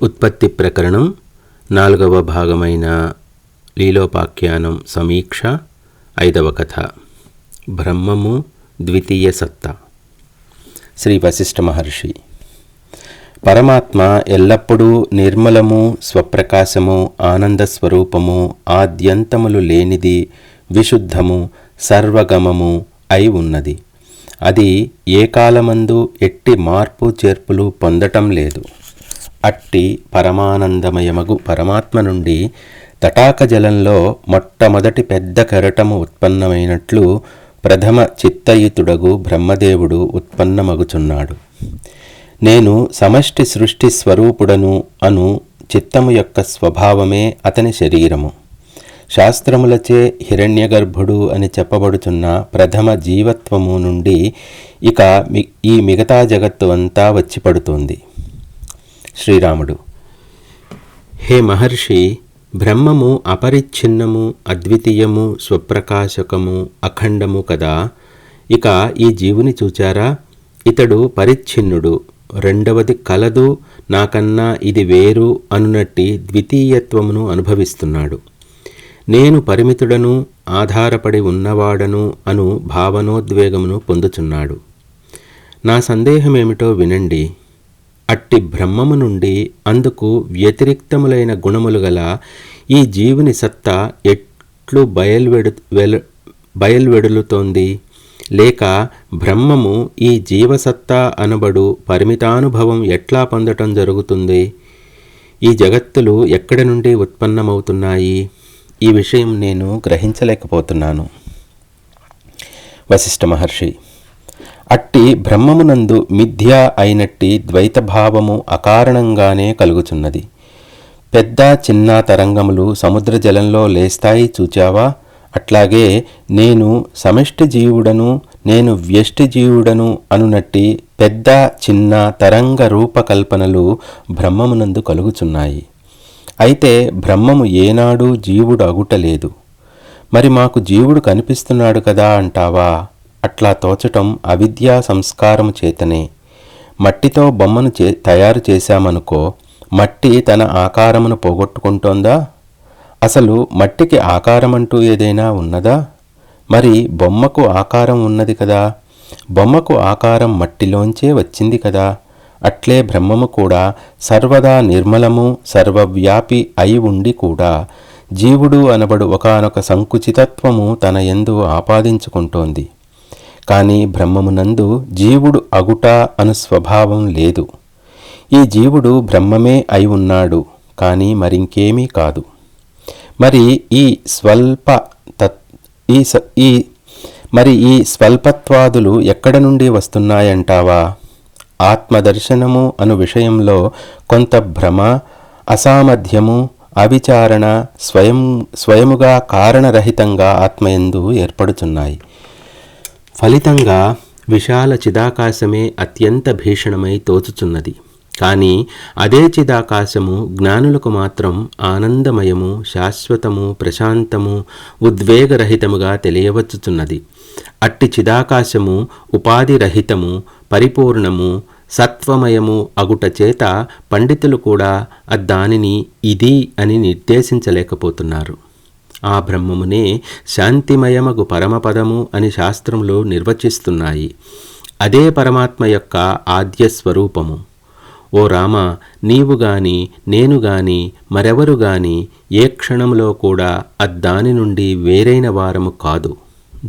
ఉత్పత్తి ప్రకరణం 4వ భాగమైన లీలోపాఖ్యానం సమీక్ష 5వ కథ. బ్రహ్మము ద్వితీయ సత్తా. శ్రీ వశిష్ఠ మహర్షి. పరమాత్మ ఎల్లప్పుడూ నిర్మలము, స్వప్రకాశము, ఆనంద స్వరూపము, ఆద్యంతములు లేనిది, విశుద్ధము, సర్వగమము అయి ఉన్నది. అది ఏ కాలమందు ఎట్టి మార్పు చేర్పులు పొందటం లేదు. అట్టి పరమానందమయమగు పరమాత్మ నుండి తటాక జలంలో మొట్టమొదటి పెద్ద కెరటము ఉత్పన్నమైనట్లు ప్రథమ చిత్తయుతుడగు బ్రహ్మదేవుడు ఉత్పన్నమగుచున్నాడు. నేను సమష్టి సృష్టి స్వరూపుడను అను చిత్తము యొక్క స్వభావమే అతని శరీరము. శాస్త్రములచే హిరణ్యగర్భుడు అని చెప్పబడుచున్న ప్రథమ జీవత్వము నుండి ఇక ఈ మిగతా జగత్తు అంతా వచ్చి పడుతోంది. శ్రీరాముడు. హే మహర్షి, బ్రహ్మము అపరిచ్ఛిన్నము, అద్వితీయము, స్వప్రకాశకము, అఖండము కదా. ఇక ఈ జీవుని చూచారా? ఇతడు పరిచ్ఛిన్నుడు, రెండవది కలదు, నాకన్నా ఇది వేరు అనునట్టి ద్వితీయత్వమును అనుభవిస్తున్నాడు. నేను పరిమితుడను, ఆధారపడి ఉన్నవాడను అను భావనోద్వేగమును పొందుచున్నాడు. నా సందేహమేమిటో వినండి. అట్టి బ్రహ్మము నుండి అందుకు వ్యతిరిక్తములైన గుణములు గల ఈ జీవుని సత్తా ఎట్లు బయల్వెడులుతోంది? లేక బ్రహ్మము ఈ జీవసత్తా అనబడు పరిమితానుభవం ఎట్లా పొందటం జరుగుతుంది? ఈ జగత్తులు ఎక్కడి నుండి ఉత్పన్నమవుతున్నాయి? ఈ విషయం నేను గ్రహించలేకపోతున్నాను. వశిష్ఠ మహర్షి. అట్టి బ్రహ్మమునందు మిథ్య అయినట్టి ద్వైతభావము అకారణంగానే కలుగుచున్నది. పెద్ద చిన్న తరంగములు సముద్ర జలంలో లేస్తాయి చూచావా? అట్లాగే నేను సమష్టి జీవుడను, నేను వ్యష్టి జీవుడను అనునట్టి పెద్ద చిన్న తరంగ రూపకల్పనలు బ్రహ్మమునందు కలుగుచున్నాయి. అయితే బ్రహ్మము ఏనాడు జీవుడు అగుటలేదు. మరి మాకు జీవుడు కనిపిస్తున్నాడు కదా అంటావా? అట్లా తోచటం అవిద్యా సంస్కారము చేతనే. మట్టితో బొమ్మను తయారు చేశామనుకో, మట్టి తన ఆకారమును పోగొట్టుకుంటోందా? అసలు మట్టికి ఆకారమంటూ ఏదైనా ఉన్నదా? మరి బొమ్మకు ఆకారం ఉన్నది కదా. బొమ్మకు ఆకారం మట్టిలోంచే వచ్చింది కదా. అట్లే బ్రహ్మము కూడా సర్వదా నిర్మలము, సర్వవ్యాపి అయి ఉండి కూడా జీవుడు అనబడు ఒకానొక సంకుచితత్వము తన యందు ఆపాదించుకుంటోంది. కానీ బ్రహ్మమునందు జీవుడు అగుట అను స్వభావం లేదు. ఈ జీవుడు బ్రహ్మమే అయి ఉన్నాడు, కానీ మరింకేమీ కాదు. మరి ఈ స్వల్పత్వాదులు ఎక్కడ నుండి వస్తున్నాయంటావా? ఆత్మదర్శనము అను విషయంలో కొంత భ్రమ, అసామర్థ్యము, అవిచారణ స్వయముగా కారణరహితంగా ఆత్మయందు ఏర్పడుచున్నాయి. ఫలితంగా విశాల చిదాకాశమే అత్యంత భీషణమై తోచుచున్నది. కానీ అదే చిదాకాశము జ్ఞానులకు మాత్రం ఆనందమయము, శాశ్వతము, ప్రశాంతము, ఉద్వేగరహితముగా తెలియవచ్చుచున్నది. అట్టి చిదాకాశము ఉపాధిరహితము, పరిపూర్ణము, సత్వమయము అగుట చేత పండితులు కూడా దానిని ఇది అని నిర్దేశించలేకపోతున్నారు. ఆ బ్రహ్మమునే శాంతిమయమగు పరమపదము అని శాస్త్రములు నిర్వచిస్తున్నాయి. అదే పరమాత్మ యొక్క ఆద్య స్వరూపము. ఓ రామ, నీవు గాని నేను గాని మరెవరు గాని ఏ క్షణంలో కూడా అద్దాని నుండి వేరైన వారము కాదు.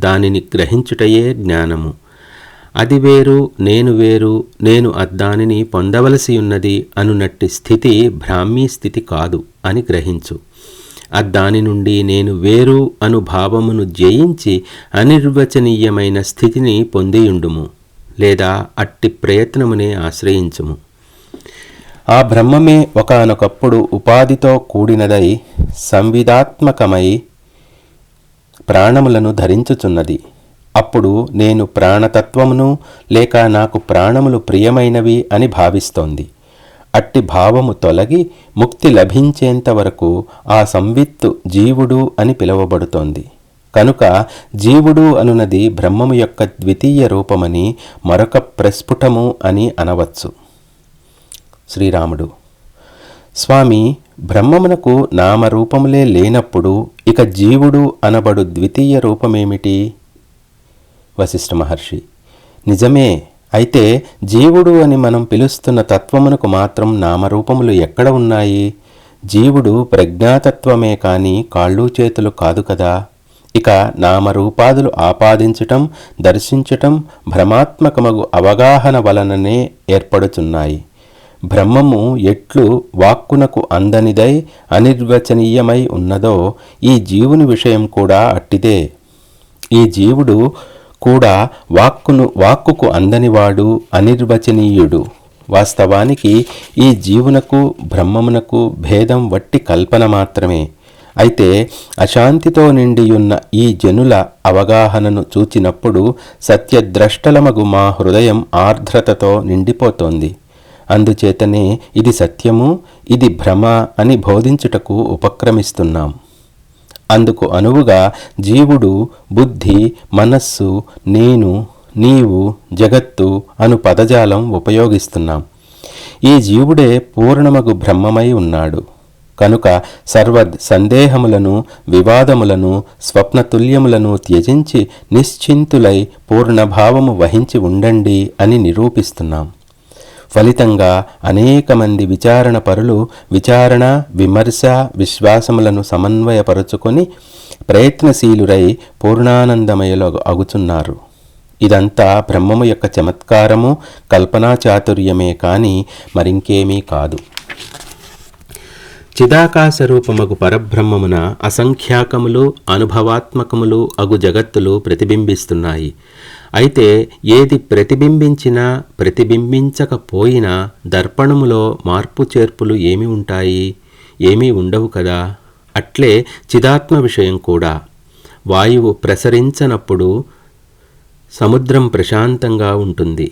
దానిని గ్రహించుటయే జ్ఞానము. అది వేరు, నేను వేరు, నేను అద్దానిని పొందవలసి ఉన్నది అనునట్టి స్థితి బ్రాహ్మీ స్థితి కాదు అని గ్రహించు. అద్దాని నుండి నేను వేరు అను భావమును జయించి అనిర్వచనీయమైన స్థితిని పొందియుండుము, లేదా అట్టి ప్రయత్నమునే ఆశ్రయించుము. ఆ బ్రహ్మమే ఒకానొకప్పుడు ఉపాధితో కూడినదై సంవిదాత్మకమై ప్రాణములను ధరించుచున్నది. అప్పుడు నేను ప్రాణతత్వమును లేక నాకు ప్రాణములు ప్రియమైనవి అని భావిస్తోంది. అట్టి భావము తొలగి ముక్తి లభించేంత వరకు ఆ సంవిత్తు జీవుడు అని పిలువబడుతోంది. కనుక జీవుడు అనునది బ్రహ్మము యొక్క ద్వితీయ రూపమని మరొక ప్రస్ఫుటము అని అనవచ్చు. శ్రీరాముడు. స్వామి, బ్రహ్మమునకు నామరూపములే లేనప్పుడు ఇక జీవుడు అనబడు ద్వితీయ రూపమేమిటి? వశిష్ఠ మహర్షి: నిజమే. అయితే జీవుడు అని మనం పిలుస్తున్న తత్వమునకు మాత్రం నామరూపములు ఎక్కడ ఉన్నాయి? జీవుడు ప్రజ్ఞాతత్వమే కాని కాళ్ళు చేతులు కాదు కదా. ఇక నామరూపాదులు ఆపాదించటం, దర్శించటం భ్రమాత్మకమగు అవగాహన వలననే ఏర్పడుచున్నాయి. బ్రహ్మము ఎట్లు వాక్కునకు అందనిదై అనిర్వచనీయమై ఉన్నదో ఈ జీవుని విషయం కూడా అట్టిదే. ఈ జీవుడు కూడా వాక్కుకు అందనివాడు, అనిర్వచనీయుడు. వాస్తవానికి ఈ జీవునకు బ్రహ్మమునకు భేదం వట్టి కల్పన మాత్రమే. అయితే అశాంతితో నిండియున్న ఈ జనుల అవగాహనను చూచినప్పుడు సత్యద్రష్టలమగు మా హృదయం ఆర్ద్రతతో నిండిపోతోంది. అందుచేతనే ఇది సత్యము, ఇది భ్రమ అని బోధించుటకు ఉపక్రమిస్తున్నాం. అందుకు అనువుగా జీవుడు, బుద్ధి, మనస్సు, నేను, నీవు, జగత్తు అను పదజాలం ఉపయోగిస్తున్నాం. ఈ జీవుడే పూర్ణమగు బ్రహ్మమై ఉన్నాడు. కనుక సర్వ సందేహములను, వివాదములను, స్వప్నతుల్యములను త్యజించి నిశ్చింతులై పూర్ణభావము వహించి ఉండండి అని నిరూపిస్తున్నాం. ఫలితంగా అనేక మంది విచారణ పరులు విచారణ, విమర్శ, విశ్వాసములను సమన్వయపరుచుకొని ప్రయత్నశీలురై పూర్ణానందమయులు అగుచున్నారు. ఇదంతా బ్రహ్మము యొక్క చమత్కారము, కల్పనా చాతుర్యమే కాని మరింకేమీ కాదు. చిదాకాశరూపమగు పరబ్రహ్మమున అసంఖ్యాకములు, అనుభవాత్మకములు అగు జగత్తులు ప్రతిబింబిస్తున్నాయి. అయితే ఏది ప్రతిబింబించినా ప్రతిబింబించకపోయినా దర్పణములో మార్పు చేర్పులు ఏమి ఉంటాయి? ఏమీ ఉండవు కదా. అట్లే చిదాత్మ విషయం కూడా. వాయువు ప్రసరించనప్పుడు సముద్రం ప్రశాంతంగా ఉంటుంది.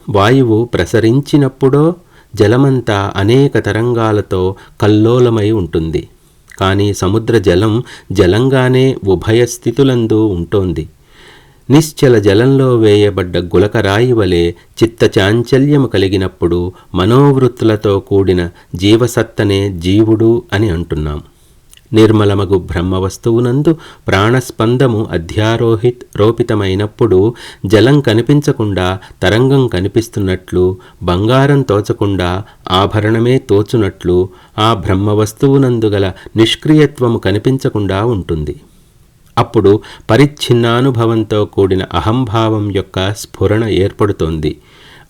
వాయువు ప్రసరించినప్పుడో జలమంతా అనేక తరంగాలతో కల్లోలమై ఉంటుంది. కానీ సముద్ర జలం జలంగానే ఉభయ స్థితులందు ఉంటోంది. నిశ్చల జలంలో వేయబడ్డ గులకరాయి వలె చిత్తచాంచల్యము కలిగినప్పుడు మనోవృత్తులతో కూడిన జీవసత్తనే జీవుడు అని అంటున్నాం. నిర్మలమగు బ్రహ్మవస్తువునందు ప్రాణస్పందము రోపితమైనప్పుడు జలం కనిపించకుండా తరంగం కనిపిస్తున్నట్లు, బంగారం తోచకుండా ఆభరణమే తోచునట్లు ఆ బ్రహ్మవస్తువునందు గల నిష్క్రియత్వము కనిపించకుండా ఉంటుంది. అప్పుడు పరిచ్ఛిన్నానుభవంతో కూడిన అహంభావం యొక్క స్ఫురణ ఏర్పడుతోంది.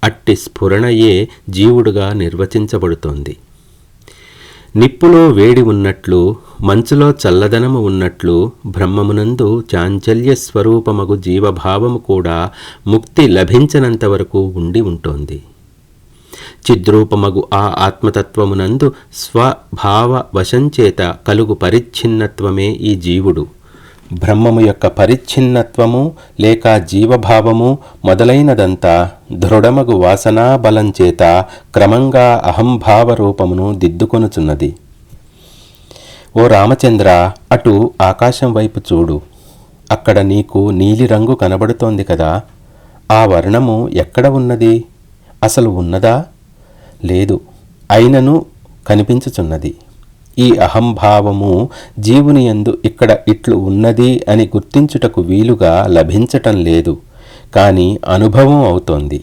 అట్టి స్ఫురణయే జీవుడుగా నిర్వచించబడుతోంది. నిప్పులో వేడి ఉన్నట్లు, మంచులో చల్లదనము ఉన్నట్లు బ్రహ్మమునందు చాంచల్య స్వరూపమగు జీవభావము కూడా ముక్తి లభించనంతవరకు ఉండి ఉంటోంది. చిద్రూపమగు ఆ ఆత్మతత్వమునందు స్వభావ వశంచేత కలుగు పరిచ్ఛిన్నత్వమే ఈ జీవుడు. బ్రహ్మము యొక్క పరిచ్ఛిన్నత్వము లేక జీవభావము మొదలైనదంతా దృఢమగు వాసనా బలంచేత క్రమంగా అహంభావ రూపమును దిద్దుకొనుచున్నది. ఓ రామచంద్ర, అటు ఆకాశం వైపు చూడు. అక్కడ నీకు నీలిరంగు కనబడుతోంది కదా. ఆ వర్ణము ఎక్కడ ఉన్నది? అసలు ఉన్నదా? లేదు, అయినను కనిపించుచున్నది. ఈ అహంభావము జీవుని యందు ఇక్కడ ఇట్లు ఉన్నది అని గుర్తించుటకు వీలుగా లభించటం లేదు, కానీ అనుభవం అవుతోంది.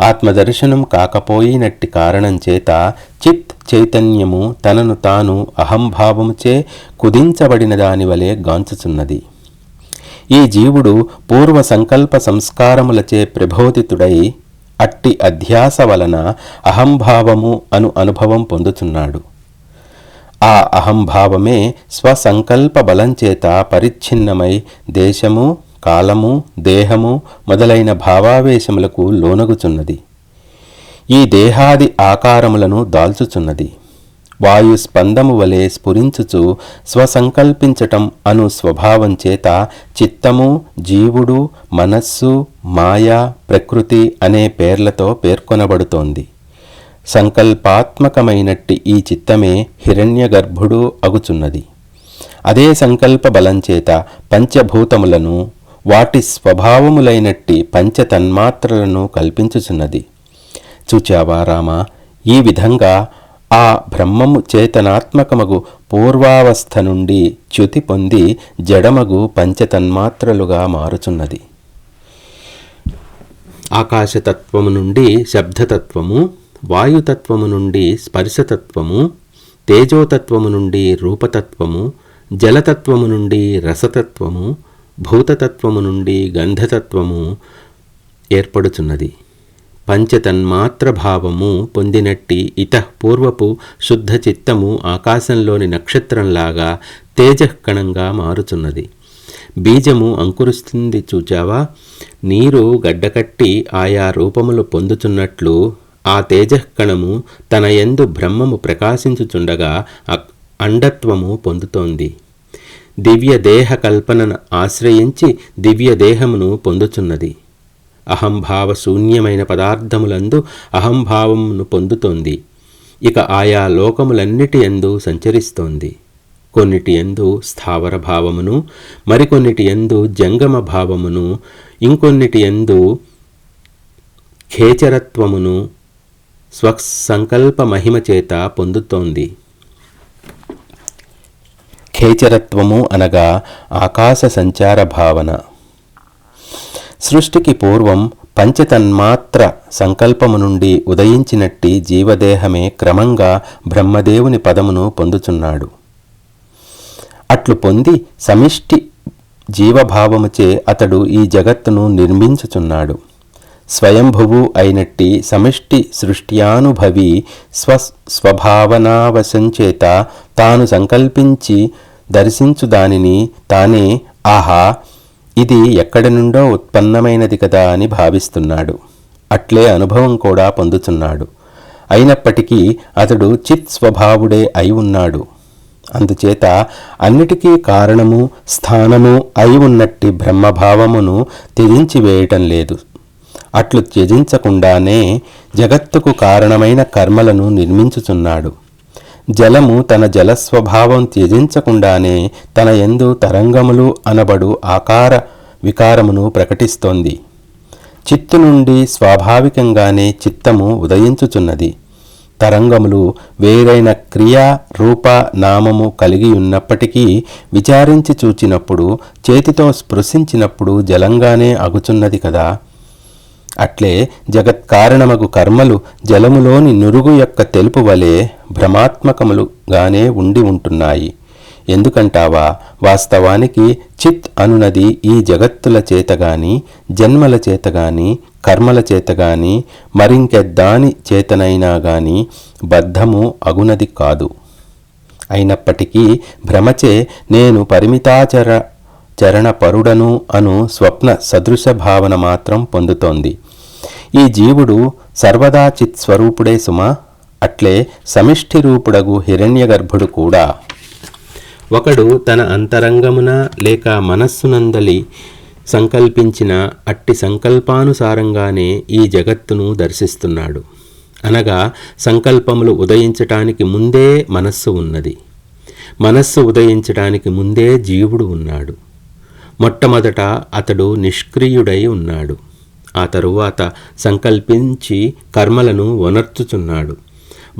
ఆత్మదర్శనం కాకపోయినట్టి కారణం చేత చిత్ చైతన్యము తనను తాను అహంభావముచే కుదించబడిన దాని వలె గాంచుచున్నది. ఈ జీవుడు పూర్వ సంకల్ప సంస్కారములచే ప్రబోధితుడై అట్టి అధ్యాస వలన అహంభావము అను అనుభవం పొందుతున్నాడు. ఆ అహంభావమే స్వసంకల్ప బలంచేత పరిచ్ఛిన్నమై దేశము, కాలము, దేహము మొదలైన భావావేశములకు లోనగుచున్నది. ఈ దేహాది ఆకారములను దాల్చుచున్నది. వాయు స్పందము వలె స్ఫురించుచు స్వసంకల్పించటం అను స్వభావం చేత చిత్తము, జీవుడు, మనస్సు, మాయ, ప్రకృతి అనే పేర్లతో పేర్కొనబడుతోంది. సంకల్పాత్మకమైనట్టి ఈ చిత్తమే హిరణ్యగర్భుడు అగుచున్నది. అదే సంకల్ప బలంచేత పంచభూతములను, వాటి స్వభావములైనట్టి పంచతన్మాత్రలను కల్పించుచున్నది. చూచావా రామ, ఈ విధంగా ఆ బ్రహ్మము చేతనాత్మకమగు పూర్వావస్థ నుండి చ్యుతి పొంది జడమగు పంచతన్మాత్రలుగా మారుచున్నది. ఆకాశతత్వము నుండి శబ్దతత్వము, వాయుతత్వము నుండి స్పర్శతత్వము, తేజోతత్వము నుండి రూపతత్వము, జలతత్వము నుండి రసతత్వము, భూతతత్వము నుండి గంధతత్వము ఏర్పడుచున్నది. పంచతన్మాత్ర భావము పొందినట్టి ఇతఃపూర్వపు శుద్ధ చిత్తము ఆకాశంలోని నక్షత్రంలాగా తేజఃకణంగా మారుచున్నది. బీజము అంకురిస్తుంది చూచావా? నీరు గడ్డకట్టి ఆయా రూపములు పొందుచున్నట్లు ఆ తేజఃకణము తన యందు బ్రహ్మము ప్రకాశించుచుండగా అండత్వము పొందుతోంది. దివ్యదేహ కల్పనను ఆశ్రయించి దివ్యదేహమును పొందుచున్నది. అహంభావ శూన్యమైన పదార్థములందు అహంభావమును పొందుతోంది. ఇక ఆయా లోకములన్నిటి యందు సంచరిస్తోంది. కొన్నిటి యందు స్థావర భావమును, మరికొన్నిటి యందు జంగమ భావమును, ఇంకొన్నిటి యందు ఖేచరత్వమును స్వసంకల్ప మహిమ చేత పొందుతోంది. ఖేచరత్వము అనగా ఆకాశ సంచార భావన. సృష్టికి పూర్వం పంచతన్మాత్ర సంకల్పము నుండి ఉదయించినట్టి జీవదేహమే క్రమంగా బ్రహ్మదేవుని పదమును పొందుచున్నాడు. అట్లు పొంది సమిష్టి జీవభావముచే అతడు ఈ జగత్తును నిర్మించుచున్నాడు. స్వయంభువు అయినట్టి సమిష్టి సృష్ట్యానుభవి స్వభావనావశంచేత తాను సంకల్పించి దర్శించు దానిని తానే ఆహా ఇది ఎక్కడి నుండో ఉత్పన్నమైనది కదా అని భావిస్తున్నాడు. అట్లే అనుభవం కూడా పొందుతున్నాడు. అయినప్పటికీ అతడు చిత్ స్వభావుడే అయి ఉన్నాడు. అందుచేత అన్నిటికీ కారణము స్థానము అయి ఉన్నట్టి బ్రహ్మభావమును త్యజించివేయటం లేదు. అట్లు త్యజించకుండానే జగత్తుకు కారణమైన కర్మలను నిర్మించుచున్నాడు. జలము తన జలస్వభావం త్యజించకుండానే తన యందు తరంగములు అనబడు ఆకార వికారమును ప్రకటిస్తోంది. చిత్తు నుండి స్వాభావికంగానే చిత్తము ఉదయించుచున్నది. తరంగములు వేరైన క్రియా రూప నామము కలిగి ఉన్నప్పటికీ విచారించి చూచినప్పుడు, చేతితో స్పృశించినప్పుడు జలంగానే అగుచున్నది కదా. అట్లే జగత్కారణమగు కర్మలు జలములోని నురుగు యొక్క తెలుపు వలె భ్రమాత్మకములుగానే ఉండి ఉంటున్నాయి. ఎందుకంటావా? వాస్తవానికి చిత్ అనునది ఈ జగత్తుల చేతగాని, జన్మల చేతగాని, కర్మల చేతగాని, మరింకెద్దాని చేతనైనా గాని బద్ధము అగునది కాదు. అయినప్పటికీ భ్రమచే నేను పరిమితాచరణ పరుడను అను స్వప్న సదృశ భావన మాత్రం పొందుతోంది. ఈ జీవుడు సర్వదా చిత్ స్వరూపుడే సుమా. అట్లే సమిష్టి రూపుడగు హిరణ్యగర్భుడు కూడా. ఒకడు తన అంతరంగమున లేక మనస్సునందలి సంకల్పించిన అట్టి సంకల్పానుసారంగానే ఈ జగత్తును దర్శిస్తున్నాడు. అనగా సంకల్పములు ఉదయించటానికి ముందే మనస్సు ఉన్నది. మనస్సు ఉదయించటానికి ముందే జీవుడు ఉన్నాడు. మొట్టమొదట అతడు నిష్క్రియుడై ఉన్నాడు. ఆ తరువాత సంకల్పించి కర్మలను వనర్చుచున్నాడు.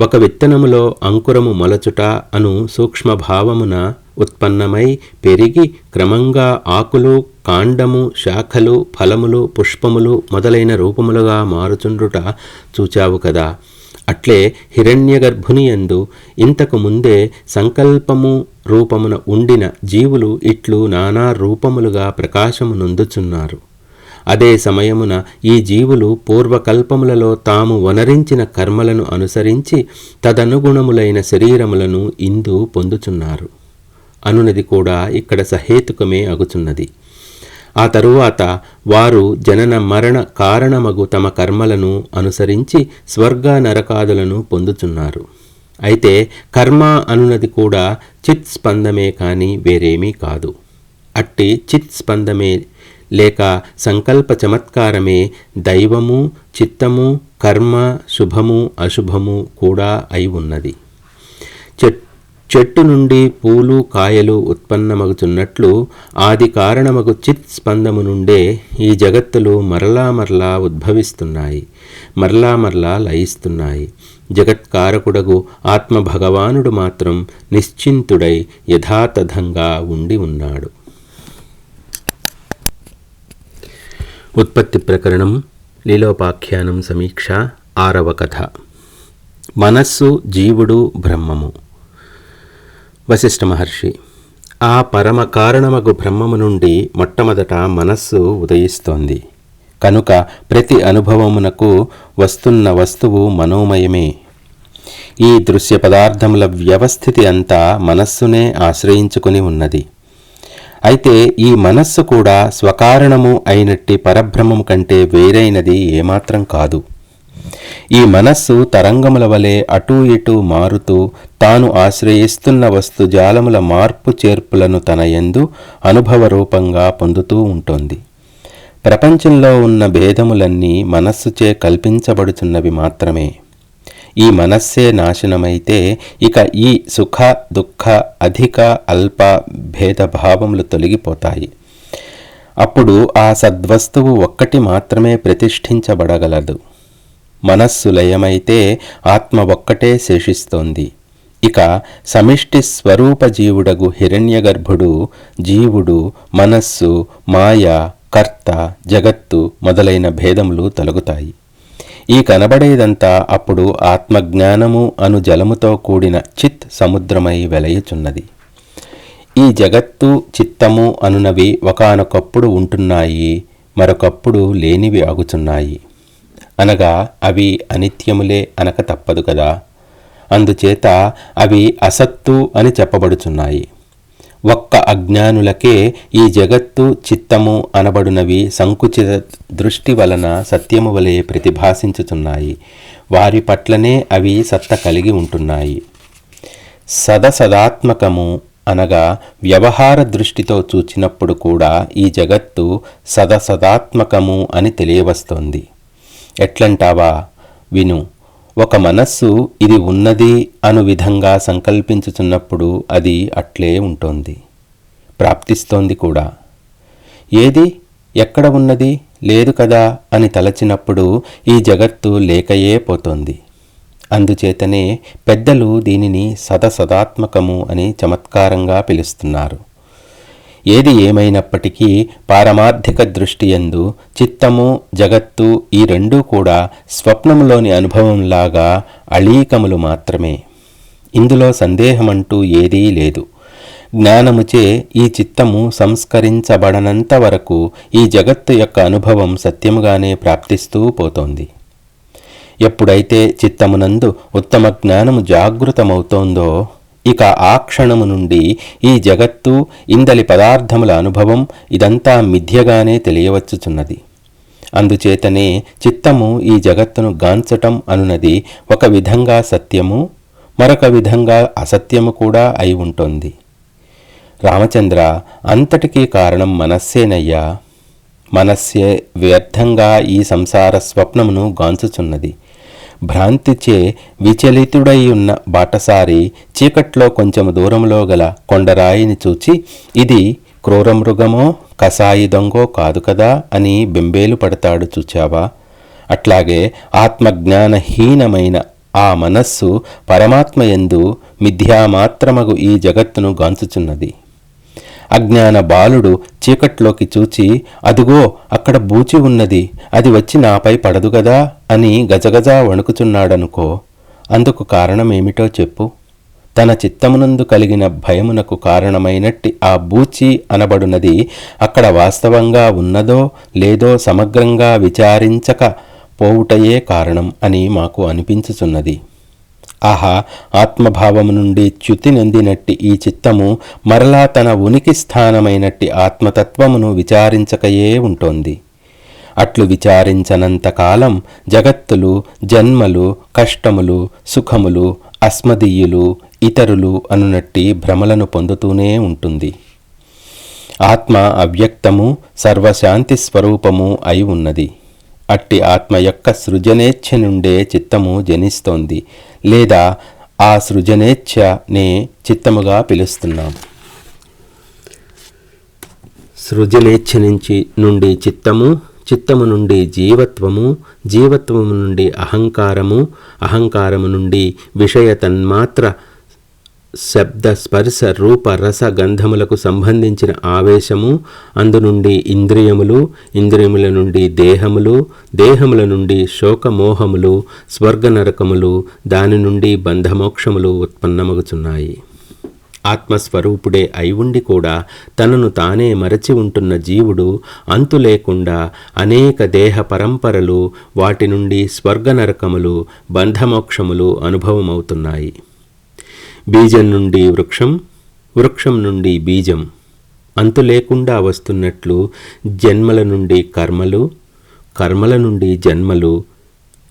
ఒక విత్తనములో అంకురము మొలచుట అను సూక్ష్మభావమున ఉత్పన్నమై పెరిగి క్రమంగా ఆకులు, కాండము, శాఖలు, ఫలములు, పుష్పములు మొదలైన రూపములుగా మారుచుండుట చూచావు కదా. అట్లే హిరణ్యగర్భుని యందు ఇంతకు ముందే సంకల్పము రూపమున ఉండిన జీవులు ఇట్లు నానా రూపములుగా ప్రకాశము నొందుచున్నారు. అదే సమయమున ఈ జీవులు పూర్వకల్పములలో తాము వనరించిన కర్మలను అనుసరించి తదనుగుణములైన శరీరములను ఇందు పొందుచున్నారు అనునది కూడా ఇక్కడ సహేతుకమే అగుచున్నది. ఆ తరువాత వారు జనన మరణ కారణమగు తమ కర్మలను అనుసరించి స్వర్గ నరకాదులను పొందుచున్నారు. అయితే కర్మ అనునది కూడా చిత్ స్పందమే కాని వేరేమీ కాదు. అట్టి చిత్ స్పందమే లేక సంకల్ప చమత్కారమే దైవము, చిత్తము, కర్మ, శుభము, అశుభము కూడా అయి ఉన్నది. చెట్టు నుండి పూలు, కాయలు ఉత్పన్నమగుచున్నట్లు ఆది కారణమగు చిత్ స్పందము నుండే ఈ జగత్తులు మరలా మరలా ఉద్భవిస్తున్నాయి. మరలా మరలా లయిస్తున్నాయి. జగత్కారకుడగు ఆత్మ భగవానుడు మాత్రం నిశ్చింతుడై యథాతథంగా ఉండి ఉన్నాడు. ఉత్పత్తి ప్రకరణం లీలోపాఖ్యానం సమీక్ష 6వ కథ. మనస్సు, జీవుడు, బ్రహ్మము. వశిష్ఠ మహర్షి: ఆ పరమ కారణమగు బ్రహ్మము నుండి మొట్టమొదట మనస్సు ఉదయిస్తోంది. కనుక ప్రతి అనుభవమునకు వస్తున్న వస్తువు మనోమయమే. ఈ దృశ్య పదార్థముల వ్యవస్థితి అంతా మనస్సునే ఆశ్రయించుకుని ఉన్నది. అయితే ఈ మనస్సు కూడా స్వకారణము అయినట్టి పరబ్రహ్మము కంటే వేరైనది ఏమాత్రం కాదు. ఈ మనస్సు తరంగముల వలె అటూ ఇటూ మారుతూ తాను ఆశ్రయిస్తున్న వస్తుజాలముల మార్పు చేర్పులను తన యందు అనుభవ రూపంగా పొందుతూ ఉంటుంది. ప్రపంచంలో ఉన్న భేదములన్నీ మనస్సుచే కల్పించబడుచున్నవి మాత్రమే. ఈ మనస్సే నాశనమైతే ఇక ఈ సుఖ దుఃఖ అధిక అల్ప భేదభావములు తొలగిపోతాయి. అప్పుడు ఆ సద్వస్తువు ఒక్కటి మాత్రమే ప్రతిష్ఠించబడగలదు. మనస్సు లయమైతే ఆత్మ ఒక్కటే శేషిస్తోంది. ఇక సమిష్టి స్వరూప జీవుడగు హిరణ్యగర్భుడు, జీవుడు, మనస్సు, మాయ, కర్త, జగత్తు మొదలైన భేదములు తొలగుతాయి. ఈ కనబడేదంతా అప్పుడు ఆత్మజ్ఞానము అను జలముతో కూడిన చిత్ సముద్రమై వెలయుచున్నది. ఈ జగత్తు, చిత్తము అనునవి ఒకానొకప్పుడు ఉంటున్నాయి, మరొకప్పుడు లేనివి ఆగుచున్నాయి. అనగా అవి అనిత్యములే అనక తప్పదు కదా. అందుచేత అవి అసత్తు అని చెప్పబడుచున్నాయి. ఒక్క అజ్ఞానులకే ఈ జగత్తు, చిత్తము అనబడునవి సంకుచిత దృష్టి వలన సత్యము వలె ప్రతిభాసించుచున్నాయి. వారి పట్లనే అవి సత్త కలిగి ఉంటున్నాయి. సదసదాత్మకము అనగా వ్యవహార దృష్టితో చూచినప్పుడు కూడా ఈ జగత్తు సదసదాత్మకము అని తెలియవస్తోంది. ఎట్లంటావా? విను. ఒక మనస్సు ఇది ఉన్నది అను విధంగా సంకల్పించుచున్నప్పుడు అది అట్లే ఉంటుంది, ప్రాప్తిస్తోంది కూడా. ఏది, ఎక్కడ ఉన్నది? లేదు కదా అని తలచినప్పుడు ఈ జగత్తు లేకయే పోతోంది. అందుచేతనే పెద్దలు దీనిని సదసదాత్మకము అని చమత్కారంగా పిలుస్తున్నారు. ఏది ఏమైనప్పటికీ పారమార్థిక దృష్టియందు చిత్తము, జగత్తు ఈ రెండూ కూడా స్వప్నములోని అనుభవంలాగా అళీకములు మాత్రమే. ఇందులో సందేహమంటూ ఏదీ లేదు. జ్ఞానముచే ఈ చిత్తము సంస్కరించబడనంత వరకు ఈ జగత్తు యొక్క అనుభవం సత్యముగానే ప్రాప్తిస్తూ పోతోంది. ఎప్పుడైతే చిత్తమునందు ఉత్తమ జ్ఞానము జాగృతమవుతోందో ఇక ఆ క్షణము నుండి ఈ జగత్తు, ఇందలి పదార్థముల అనుభవం ఇదంతా మిథ్యగానే తెలియవచ్చుచున్నది. అందుచేతనే చిత్తము ఈ జగత్తును గాంచటం అనున్నది ఒక విధంగా సత్యము, మరొక విధంగా అసత్యము కూడా అయి ఉంటుంది. రామచంద్ర, అంతటికీ కారణం మనస్సేనయ్యా. మనస్సే వ్యర్థంగా ఈ సంసార స్వప్నమును గాంచుచున్నది. భ్రాంతిచే విచలితుడై ఉన్న బాటసారి చీకట్లో కొంచెము దూరంలో గల కొండరాయిని చూచి ఇది క్రూరమృగమో కసాయి దొంగో కాదు కదా అని బెంబేలు పడతాడు, చూచావా? అట్లాగే ఆత్మజ్ఞానహీనమైన ఆ మనస్సు పరమాత్మయందు మిథ్యామాత్రమగు ఈ జగత్తును గాంచుచున్నది. అజ్ఞాన బాలుడు చీకట్లోకి చూచి అదుగో అక్కడ బూచి ఉన్నది, అది వచ్చి నాపై పడదు గదా అని గజగజ వణుకుచున్నాడనుకో. అందుకు కారణమేమిటో చెప్పు. తన చిత్తమునందు కలిగిన భయమునకు కారణమైనట్టి ఆ బూచి అనబడునది అక్కడ వాస్తవంగా ఉన్నదో లేదో సమగ్రంగా విచారించక పోవుటయే కారణం అని మాకు అనిపించుచున్నది. ఆహా, ఆత్మభావము నుండి చ్యుతి నొందినట్టి ఈ చిత్తము మరలా తన ఉనికి స్థానమైనట్టి ఆత్మతత్వమును విచారించకయే ఉంటోంది. అట్లు విచారించనంతకాలం జగత్తులు, జన్మలు, కష్టములు, సుఖములు, అస్మదీయులు, ఇతరులు అనునట్టి భ్రమలను పొందుతూనే ఉంటుంది. ఆత్మ అవ్యక్తము, సర్వశాంతి స్వరూపము అయి ఉన్నది. అట్టి ఆత్మ యొక్క సృజనేచ్ఛ నుండే చిత్తము జనిస్తోంది, లేదా ఆ సృజనేచ్ఛనే చిత్తముగా పిలుస్తున్నాం. సృజనేచ్ఛ నుండి చిత్తము, చిత్తము నుండి జీవత్వము, జీవత్వము నుండి అహంకారము, అహంకారము నుండి విషయ తన్మాత్ర, శబ్ద స్పర్శ రూప రస గంధములకు సంబంధించిన ఆవేశము, అందు నుండి ఇంద్రియములు, ఇంద్రియముల నుండి దేహములు, దేహముల నుండి శోకమోహములు, స్వర్గ నరకములు, దాని నుండి బంధమోక్షములు ఉత్పన్నమగుచున్నాయి. ఆత్మస్వరూపుడే అయి ఉండి కూడా తనను తానే మరచి ఉంటున్న జీవుడు అంతు లేకుండా అనేక దేహ పరంపరలు, వాటి నుండి స్వర్గ నరకములు, బంధమోక్షములు అనుభవమవుతున్నాయి. బీజం నుండి వృక్షం, వృక్షం నుండి బీజం అంతు లేకుండా వస్తున్నట్లు జన్మల నుండి కర్మలు, కర్మల నుండి జన్మలు,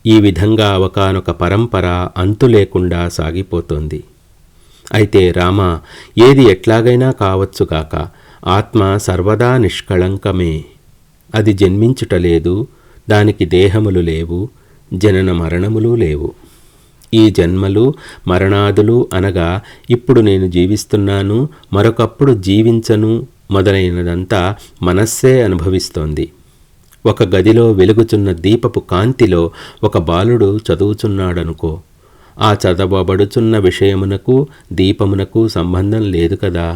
ఈ విధంగా ఒకానొక పరంపర అంతు లేకుండా సాగిపోతోంది. అయితే రామ, ఏది ఎట్లాగైనా కావచ్చుగాక, ఆత్మ సర్వదా నిష్కళంకమే. అది జన్మించుటలేదు, దానికి దేహములు లేవు, జనన మరణములు లేవు. ఈ జన్మలు మరణాదులు అనగా ఇప్పుడు నేను జీవిస్తున్నాను, మరొకప్పుడు జీవించను మొదలైనదంతా మనస్సే అనుభవిస్తోంది. ఒక గదిలో వెలుగుచున్న దీపపు కాంతిలో ఒక బాలుడు చదువుచున్నాడనుకో, ఆ చదవబడుచున్న విషయమునకు దీపమునకు సంబంధం లేదు కదా.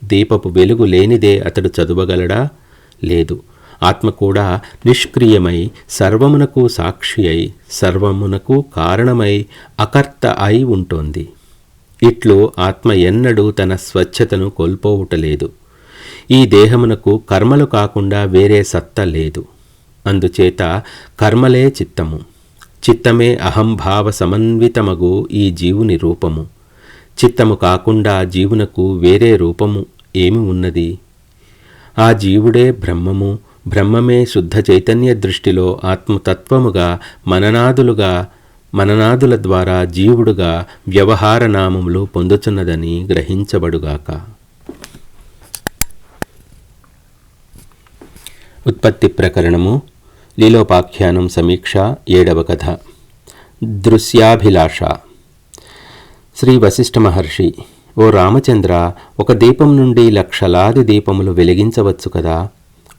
దీపపు వెలుగు లేనిదే అతడు చదవగలడా? లేదు. ఆత్మ కూడా నిష్క్రియమై సర్వమునకు సాక్షి అయి సర్వమునకు కారణమై అకర్త అయి ఉంటోంది. ఇట్లు ఆత్మ ఎన్నడూ తన స్వచ్ఛతను కోల్పోవుటలేదు. ఈ దేహమునకు కర్మలు కాకుండా వేరే సత్త లేదు. అందుచేత కర్మలే చిత్తము, చిత్తమే అహంభావ సమన్వితమగు ఈ జీవుని రూపము. చిత్తము కాకుండా జీవునకు వేరే రూపము ఏమి ఉన్నది? ఆ జీవుడే బ్రహ్మము, బ్రహ్మమే శుద్ధ చైతన్య దృష్టిలో ఆత్మతత్వముగా మననాదుల ద్వారా జీవుడుగా వ్యవహార నామములు పొందుచున్నదని గ్రహించబడుగాక. ఉత్పత్తి ప్రకరణము, లీలోపాఖ్యానం సమీక్ష, 7వ కథ. దృశ్యాభిలాష. శ్రీ వశిష్ఠ మహర్షి: ఓ రామచంద్ర, ఒక దీపం నుండి లక్షలాది దీపములు వెలిగించవచ్చు కదా.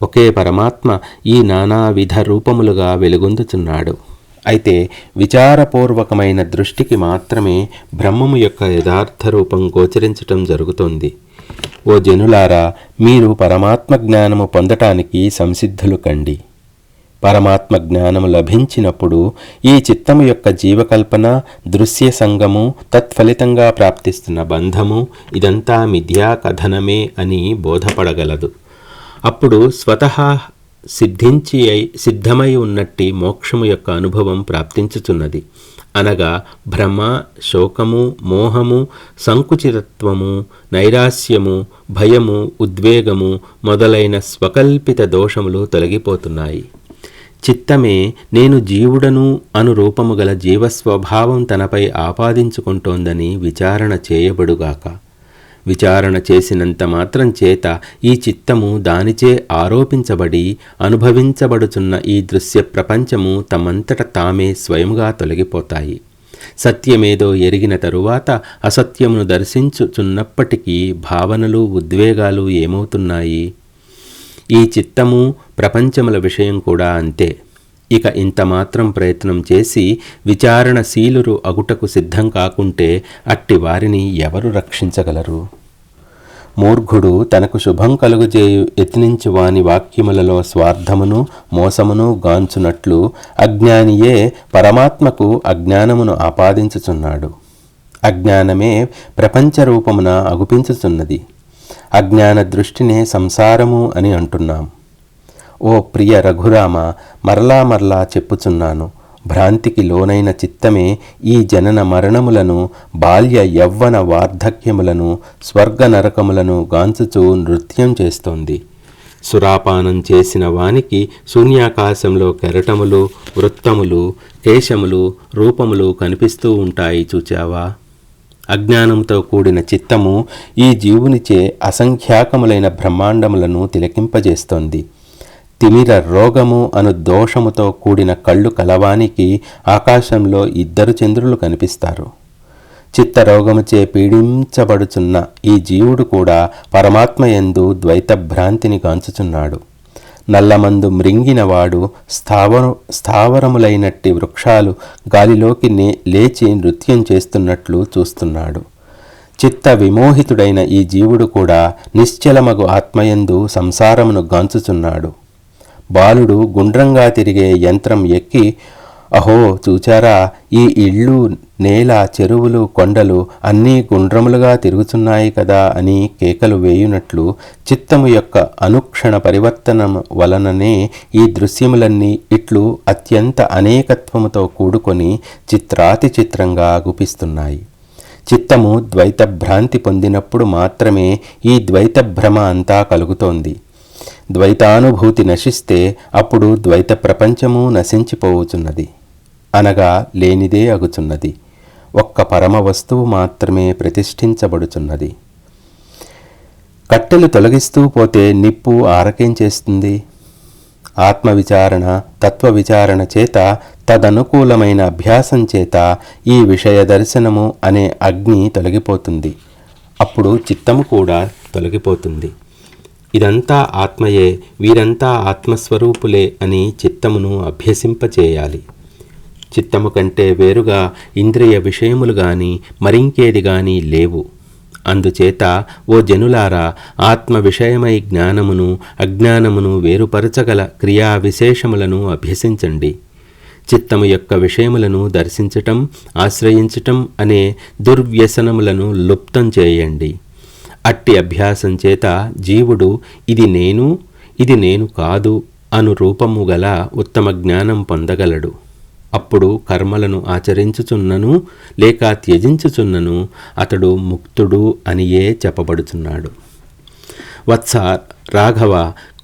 ఒకే పరమాత్మ ఈ నానావిధ రూపములుగా వెలుగొందుచున్నాడు. అయితే విచారపూర్వకమైన దృష్టికి మాత్రమే బ్రహ్మము యొక్క యథార్థ రూపం గోచరించటం జరుగుతోంది. ఓ జనులారా, మీరు పరమాత్మ జ్ఞానము పొందటానికి సంసిద్ధులు కండి. పరమాత్మ జ్ఞానము లభించినప్పుడు ఈ చిత్తము యొక్క జీవకల్పన, దృశ్య సంగము, తత్ఫలితంగా ప్రాప్తిస్తున్న బంధము ఇదంతా మిథ్యా కథనమే అని బోధపడగలదు. అప్పుడు స్వతహా సిద్ధమై ఉన్నట్టి మోక్షము యొక్క అనుభవం ప్రాప్తించుచున్నది. అనగా భ్రమ, శోకము, మోహము, సంకుచితత్వము, నైరాస్యము, భయము, ఉద్వేగము మొదలైన స్వకల్పిత దోషములు తొలగిపోతున్నాయి. చిత్తమే నేను జీవుడను అను రూపము గల జీవస్వభావం తనపై ఆపాదించుకుంటోందని విచారణ చేయబడుగాక. విచారణ చేసినంత మాత్రం చేత ఈ చిత్తము దానిచే ఆరోపించబడి అనుభవించబడుచున్న ఈ దృశ్య ప్రపంచము తమంతట తామే స్వయముగా తొలగిపోతాయి. సత్యమేదో ఎరిగిన తరువాత అసత్యమును దర్శించుచున్నప్పటికీ భావనలు, ఉద్వేగాలు ఏమవుతున్నాయి? ఈ చిత్తము, ప్రపంచముల విషయం కూడా అంతే. ఇక ఇంత మాత్రం ప్రయత్నం చేసి విచారణశీలురు అగుటకు సిద్ధం కాకుంటే అట్టి వారిని ఎవరు రక్షించగలరు? మూర్ఘుడు తనకు శుభం కలుగుజేయు యత్నించు వాని వాక్యములలో స్వార్థమును, మోసమును గాంచునట్లు అజ్ఞానియే పరమాత్మకు అజ్ఞానమును ఆపాదించుచున్నాడు. అజ్ఞానమే ప్రపంచ రూపమున అగుపించుచున్నది. అజ్ఞాన దృష్టినే సంసారము అని అంటున్నాం. ఓ ప్రియ రఘురామ, మరలా మరలా చెప్పుచున్నాను, భ్రాంతికి లోనైన చిత్తమే ఈ జనన మరణములను, బాల్య యవ్వన వార్ధక్యములను, స్వర్గ నరకములను గాంచుచూ నృత్యం చేస్తోంది. సురాపానం చేసిన వానికి శూన్యాకాశంలో కెరటములు, వృత్తములు, కేశములు, రూపములు కనిపిస్తూ ఉంటాయి, చూచావా? అజ్ఞానంతో కూడిన చిత్తము ఈ జీవునిచే అసంఖ్యాకములైన బ్రహ్మాండములను తిలకింపజేస్తోంది. తిమిర రోగము అను దోషముతో కూడిన కళ్ళు కలవానికి ఆకాశంలో 2 చంద్రులు కనిపిస్తారు. చిత్తరోగముచే పీడించబడుచున్న ఈ జీవుడు కూడా పరమాత్మయందు ద్వైత భ్రాంతిని గాంచుచున్నాడు. నల్లమందు మ్రింగినవాడు స్థావరములైనట్టి వృక్షాలు గాలిలోకి లేచి నృత్యం చేస్తున్నట్లు చూస్తున్నాడు. చిత్త విమోహితుడైన ఈ జీవుడు కూడా నిశ్చలమగు ఆత్మయందు సంసారమును గాంచుచున్నాడు. బాలుడు గుండ్రంగా తిరిగే యంత్రం ఎక్కి, అహో చూచారా, ఈ ఇళ్ళు, నేల, చెరువులు, కొండలు అన్నీ గుండ్రములుగా తిరుగుతున్నాయి కదా అని కేకలు వేయునట్లు చిత్తము యొక్క అనుక్షణ పరివర్తనం వలననే ఈ దృశ్యములన్నీ ఇట్లు అత్యంత అనేకత్వముతో కూడుకొని చిత్రాతి చిత్రంగా గుపిస్తున్నాయి. చిత్తము ద్వైత భ్రాంతి పొందినప్పుడు మాత్రమే ఈ ద్వైత భ్రమ అంతా కలుగుతోంది. ద్వైతానుభూతి నశిస్తే అప్పుడు ద్వైత ప్రపంచము నశించిపోవుచున్నది, అనగా లేనిదే అగుచున్నది. ఒక్క పరమ వస్తువు మాత్రమే ప్రతిష్ఠించబడుచున్నది. కట్టెలు తొలగిస్తూ పోతే నిప్పు ఆరకేం చేస్తుంది? ఆత్మవిచారణ, తత్వవిచారణ చేత, తదనుకూలమైన అభ్యాసం చేత ఈ విషయ దర్శనము అనే అగ్ని తొలగిపోతుంది. అప్పుడు చిత్తము కూడా తొలగిపోతుంది. ఇదంతా ఆత్మయే, వీరంతా ఆత్మస్వరూపులే అని చిత్తమును అభ్యసింపచేయాలి. చిత్తము కంటే వేరుగా ఇంద్రియ విషయములు గాని మరింకేది గాని లేవు. అందుచేత ఓ జనులారా, ఆత్మ విషయమై జ్ఞానమును అజ్ఞానమును వేరుపరచగల క్రియా విశేషములను అభ్యసించండి. చిత్తము యొక్క విషయములను దర్శించటం, ఆశ్రయించటం అనే దుర్వ్యసనములను లుప్తం చేయండి. అట్టి అభ్యాసం చేత జీవుడు ఇది నేను, ఇది నేను కాదు అను రూపము గల ఉత్తమ జ్ఞానం పొందగలడు. అప్పుడు కర్మలను ఆచరించుచున్నను లేక త్యజించుచున్నను అతడు ముక్తుడు అనియే చెప్పబడుచున్నాడు. వత్స, రాఘవ,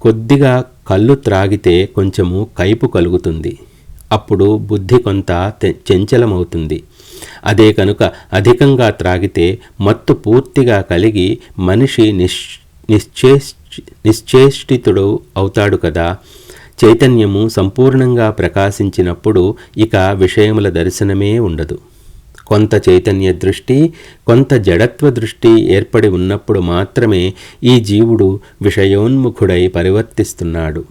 కొద్దిగా కళ్ళు త్రాగితే కొంచెము కైపు కలుగుతుంది. అప్పుడు బుద్ధి కొంత చంచలమవుతుంది. అదే కనుక అధికంగా త్రాగితే మత్తు పూర్తిగా కలిగి మనిషి నిశ్చేష్టితుడు అవుతాడు కదా. చైతన్యము సంపూర్ణంగా ప్రకాశించినప్పుడు ఇక విషయముల దర్శనమే ఉండదు. కొంత చైతన్య దృష్టి, కొంత జడత్వ దృష్టి ఏర్పడి ఉన్నప్పుడు మాత్రమే ఈ జీవుడు విషయోన్ముఖుడై పరివర్తిస్తున్నాడు.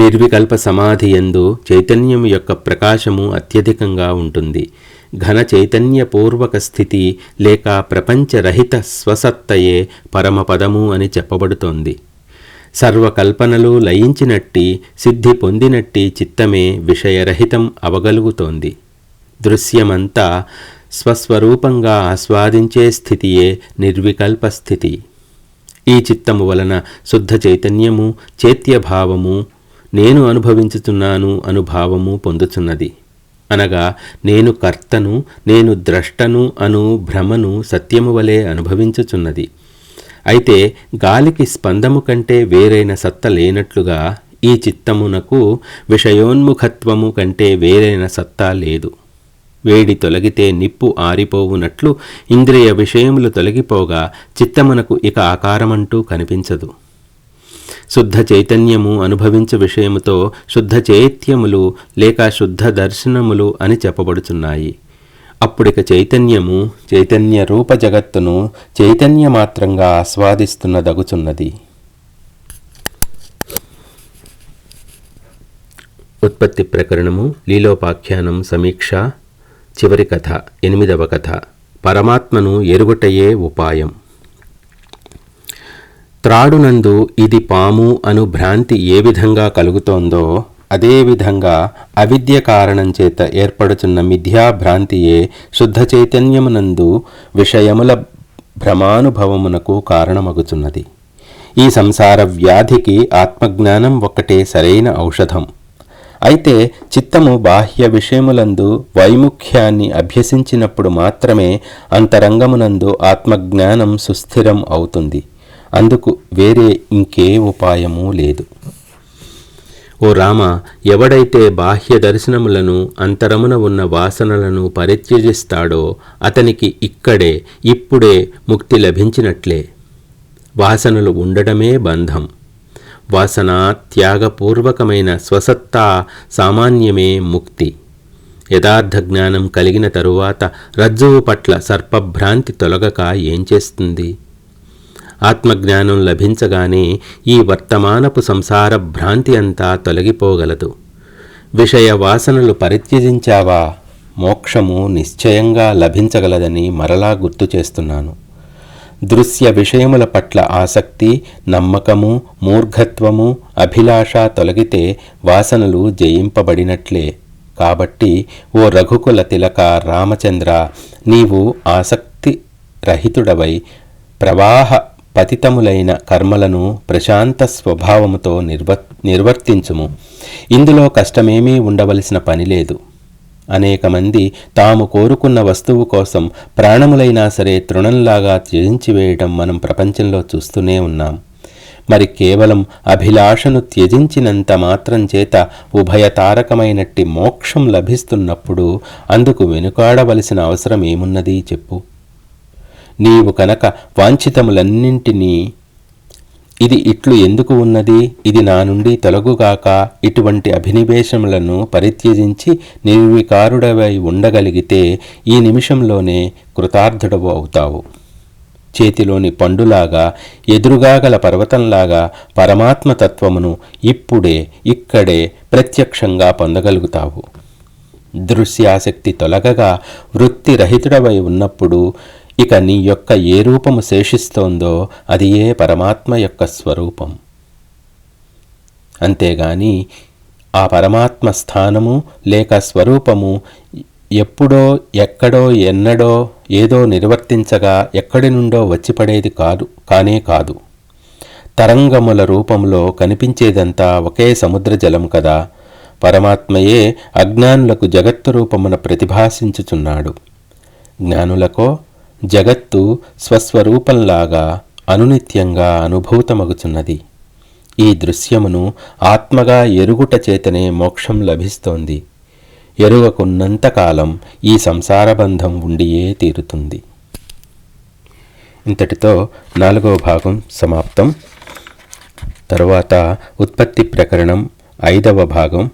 నిర్వికల్ప సమాధి యందు చైతన్యం యొక్క ప్రకాశము అత్యధికంగా ఉంటుంది. ఘన చైతన్యపూర్వక స్థితి లేక ప్రపంచరహిత స్వసత్తయే పరమపదము అని చెప్పబడుతోంది. సర్వకల్పనలు లయించినట్టి, సిద్ధి పొందినట్టి చిత్తమే విషయరహితం అవగలుగుతోంది. దృశ్యమంతా స్వస్వరూపంగా ఆస్వాదించే స్థితియే నిర్వికల్ప స్థితి. ఈ చిత్తము వలన శుద్ధ చైతన్యము, చేత్యభావము, నేను అనుభవించుతున్నాను అనుభావము పొందుచున్నది. అనగా నేను కర్తను, నేను ద్రష్టను అను భ్రమను సత్యము వలె అనుభవించుచున్నది. అయితే గాలికి స్పందము కంటే వేరైన సత్త లేనట్లుగా ఈ చిత్తమునకు విషయోన్ముఖత్వము కంటే వేరైన సత్తా లేదు. వేడి తొలగితే నిప్పు ఆరిపోవునట్లు ఇంద్రియ విషయములు తొలగిపోగా చిత్తమునకు ఇక ఆకారమంటూ కనిపించదు. శుద్ధ చైతన్యము అనుభవించు విషయముతో శుద్ధ చైత్యములు లేక శుద్ధ దర్శనములు అని చెప్పబడుచున్నాయి. అప్పుడిక చైతన్యము చైతన్య రూప జగత్తును చైతన్యమాత్రంగా ఆస్వాదిస్తున్నదగుచున్నది. ఉత్పత్తి ప్రకరణము, లీలోపాఖ్యానం, సమీక్ష, చివరి కథ, 8వ కథ. పరమాత్మను ఎరుగుటయే ఉపాయం. త్రాడునందు ఇది పాము అను భ్రాంతి ఏ విధంగా కలుగుతోందో అదేవిధంగా అవిద్య కారణం చేత ఏర్పడుచున్న మిథ్యాభ్రాంతియే శుద్ధ చైతన్యమునందు విషయముల భ్రమానుభవమునకు కారణమగుచున్నది. ఈ సంసార వ్యాధికి ఆత్మజ్ఞానం ఒక్కటే సరైన ఔషధం. అయితే చిత్తము బాహ్య విషయములందు వైముఖ్యాన్ని అభ్యసించినప్పుడు మాత్రమే అంతరంగమునందు ఆత్మజ్ఞానం సుస్థిరం అవుతుంది. అందుకు వేరే ఇంకే ఉపాయమూ లేదు. ఓ రామ, ఎవడైతే బాహ్య దర్శనములను, అంతరమున ఉన్న వాసనలను పరిత్యజిస్తాడో అతనికి ఇక్కడే ఇప్పుడే ముక్తి లభించినట్లే. వాసనలు ఉండడమే బంధం. వాసనా త్యాగపూర్వకమైన స్వసత్తా సామాన్యమే ముక్తి. యథార్థ జ్ఞానం కలిగిన తరువాత రజ్జువు పట్ల సర్పభ్రాంతి తొలగక ఏం చేస్తుంది? ఆత్మజ్ఞానం లభించగానే ఈ వర్తమానపు సంసార భ్రాంతి అంతా తొలగిపోగలదు. విషయ వాసనలు పరిత్యజించావా, మోక్షము నిశ్చయంగా లభించగలదని మరలా గుర్తు చేస్తున్నాను. దృశ్య విషయముల పట్ల ఆసక్తి, నమ్మకము, మూర్ఘత్వము, అభిలాష తొలగితే వాసనలు జయింపబడినట్లే. కాబట్టి ఓ రఘుకుల తిలక రామచంద్ర, నీవు ఆసక్తి రహితుడవై ప్రవాహ పతితములైన కర్మలను ప్రశాంత స్వభావముతో నిర్వర్తించుము. ఇందులో కష్టమేమీ ఉండవలసిన పని లేదు. అనేక మంది తాము కోరుకున్న వస్తువు కోసం ప్రాణములైనా సరే తృణంలాగా త్యజించివేయడం మనం ప్రపంచంలో చూస్తూనే ఉన్నాం. మరి కేవలం అభిలాషను త్యజించినంత మాత్రం చేత ఉభయతారకమైనట్టి మోక్షం లభిస్తున్నప్పుడు అందుకు వెనుకాడవలసిన అవసరం ఏమున్నది చెప్పు. నీవు కనుక వాంఛితములన్నింటినీ ఇది ఇట్లు ఎందుకు ఉన్నది, ఇది నా నుండి తొలగుగాక, ఇటువంటి అభినివేశములను పరిత్యజించి నిర్వికారుడవై ఉండగలిగితే ఈ నిమిషంలోనే కృతార్థుడవు అవుతావు. చేతిలోని పండులాగా, ఎదురుగా గల పర్వతంలాగా పరమాత్మతత్వమును ఇప్పుడే ఇక్కడే ప్రత్యక్షంగా పొందగలుగుతావు. దృశ్యాసక్తి తొలగగా వృత్తిరహితుడవై ఉన్నప్పుడు ఇక నీ యొక్క ఏ రూపము శేషిస్తోందో అది ఏ పరమాత్మ యొక్క స్వరూపం. అంతేగాని ఆ పరమాత్మ స్థానము లేక స్వరూపము ఎప్పుడో ఎక్కడో ఎన్నడో ఏదో నిర్వర్తించగా ఎక్కడి నుండో వచ్చిపడేది కానే కాదు. తరంగముల రూపంలో కనిపించేదంతా ఒకే సముద్ర జలం కదా. పరమాత్మయే అజ్ఞానులకు జగత్తు రూపమున ప్రతిభాసించుచున్నాడు. జ్ఞానులకో జగత్తు స్వస్వరూపంలాగా అనునిత్యంగా అనుభూతమగుచున్నది. ఈ దృశ్యమును ఆత్మగా ఎరుగుట చేతనే మోక్షం లభిస్తోంది. ఎరుగకున్నంతకాలం ఈ సంసారబంధం ఉండియే తీరుతుంది. ఇంతటితో 4వ భాగం సమాప్తం. తరువాత ఉత్పత్తి ప్రకరణం 5వ భాగం